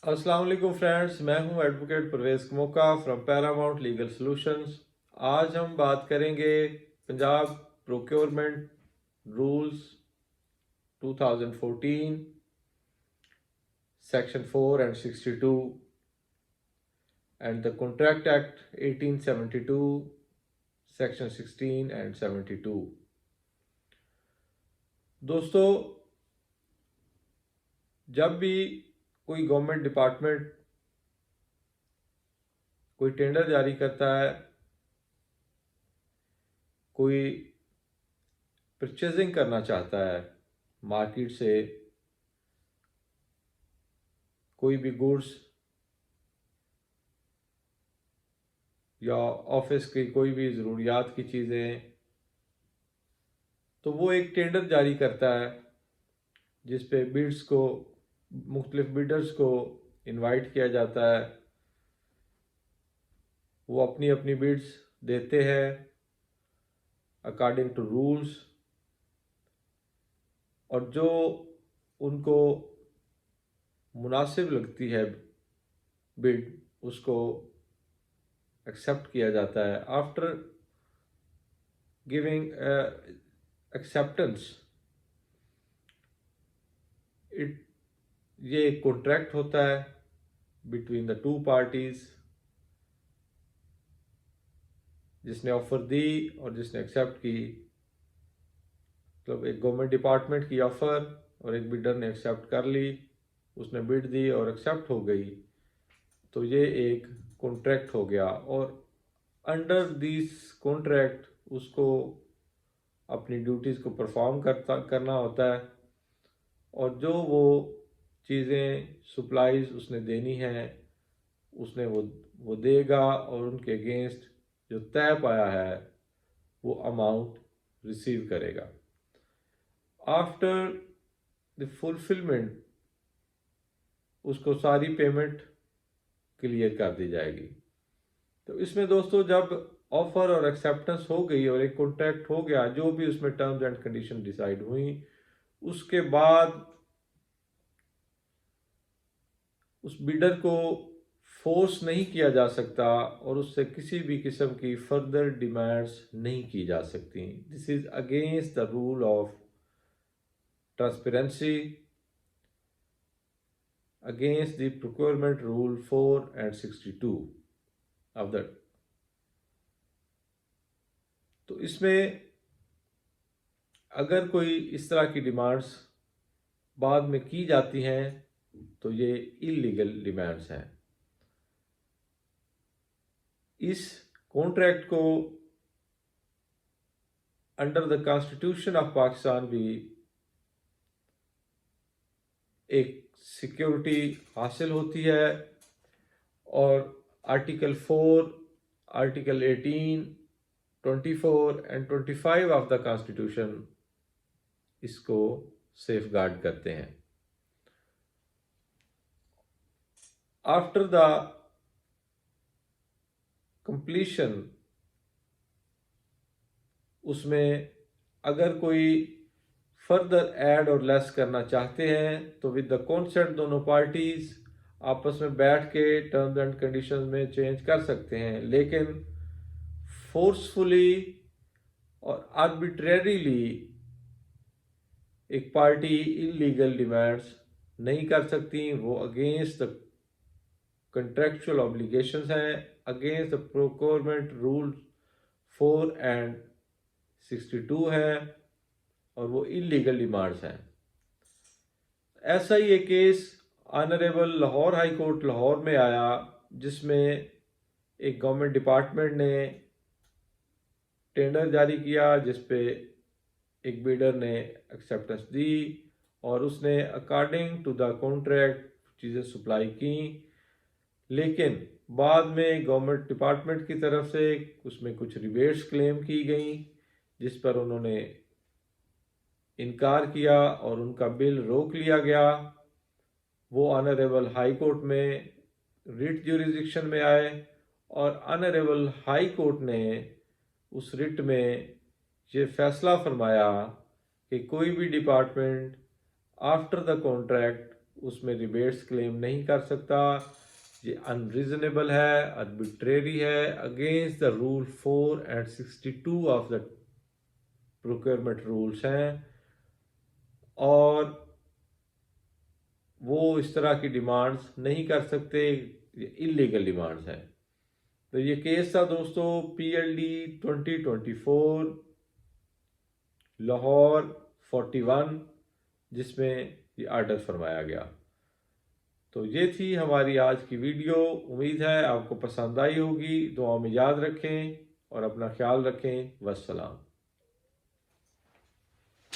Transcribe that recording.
अस्सलाम वालेकुम फ्रेंड्स, मैं हूं advocate Parvez Kamoka from Paramount Legal Solutions. आज हम बात करेंगे Punjab procurement rules 2014 section 4 and 62 and the contract act 1872 section 16 and 72। दोस्तों, जब भी कोई गवर्नमेंट डिपार्टमेंट कोई टेंडर जारी करता है, कोई परचेजिंग करना चाहता है मार्केट से कोई भी गुड्स या ऑफिस की कोई भी ज़रूरियात की चीज़ें, तो वो एक टेंडर जारी करता है जिस पे बिड्स को मुख्तलिफ बिडर्स को इनवाइट किया जाता है। वो अपनी अपनी बिड्स देते हैं अकॉर्डिंग टू रूल्स, और जो उनको मुनासिब लगती है बिड उसको एक्सेप्ट किया जाता है। आफ्टर गिविंग एक्सेप्टेंस, इट ये एक कॉन्ट्रैक्ट होता है बिटवीन द टू पार्टीज, जिसने ऑफर दी और जिसने एक्सेप्ट की। मतलब एक गवर्नमेंट डिपार्टमेंट की ऑफर और एक बिडर ने एक्सेप्ट कर ली, उसने बिड दी और एक्सेप्ट हो गई, तो ये एक कॉन्ट्रैक्ट हो गया। और अंडर दिस कॉन्ट्रैक्ट उसको अपनी ड्यूटीज़ को परफॉर्म करना होता है, और जो वो चीज़ें सप्लाईज उसने देनी है उसने वो देगा, और उनके अगेंस्ट जो तय पाया है वो अमाउंट रिसीव करेगा। आफ्टर द फुलफिलमेंट उसको सारी पेमेंट क्लियर कर दी जाएगी। तो इसमें दोस्तों, जब ऑफर और एक्सेप्टेंस हो गई और एक कॉन्ट्रैक्ट हो गया, जो भी उसमें टर्म्स एंड कंडीशन डिसाइड हुई, उसके बाद उस बिडर को फोर्स नहीं किया जा सकता और उससे किसी भी किस्म की फर्दर डिमांड्स नहीं की जा सकती। This is against the rule of transparency, against the procurement rule 4 and 62 of that. तो इसमें अगर कोई इस तरह की डिमांड्स बाद में की जाती हैं तो ये इलीगल डिमांड्स हैं। इस कॉन्ट्रैक्ट को under the constitution of Pakistan भी एक सिक्योरिटी हासिल होती है, और article 4, article 18, 24 and 25 of the constitution इसको सेफ गार्ड करते हैं। आफ्टर द कंप्लीशन, उसमें अगर कोई फर्दर ऐड और लेस करना चाहते हैं तो विद द कंसेंट दोनों पार्टीज आपस में बैठ के टर्म्स एंड कंडीशंस में चेंज कर सकते हैं, लेकिन फोर्सफुली और आर्बिट्रेरीली एक पार्टी इलीगल डिमांड्स नहीं कर सकती। वो अगेंस्ट द कंट्रेक्चुअल ऑब्लिगेशंस हैं, against the procurement rule 4 and 62 है, और वो इलीगल डिमांड्स हैं। ऐसा ही एक case honourable Lahore high court Lahore में आया, जिसमें एक गवर्नमेंट डिपार्टमेंट ने टेंडर जारी किया जिस पे एक बिडर ने एक्सेप्टेंस दी और उसने अकॉर्डिंग टू द कॉन्ट्रैक्ट चीज़ें सप्लाई की, लेकिन बाद में गवर्नमेंट डिपार्टमेंट की तरफ से उसमें कुछ रिबेट्स क्लेम की गई, जिस पर उन्होंने इनकार किया और उनका बिल रोक लिया गया। वो ऑनरेबल हाई कोर्ट में रिट ज्यूरिसडिक्शन में आए, और ऑनरेबल हाई कोर्ट ने उस रिट में ये फैसला फरमाया कि कोई भी डिपार्टमेंट आफ्टर द कॉन्ट्रैक्ट उसमें रिबेट्स क्लेम नहीं कर सकता। ये अनरीजनेबल है, आर्बिट्रेरी है, against the rule 4 and 62 of the procurement rules हैं, और वो इस तरह की डिमांड्स नहीं कर सकते, ये इलीगल डिमांड्स हैं। तो ये केस था दोस्तों PLD 2024 लाहौर 41, जिसमें ये आर्डर फरमाया गया। तो ये थी हमारी आज की वीडियो। उम्मीद है आपको पसंद आई होगी। दुआ में याद रखें और अपना ख्याल रखें। वस्सलाम।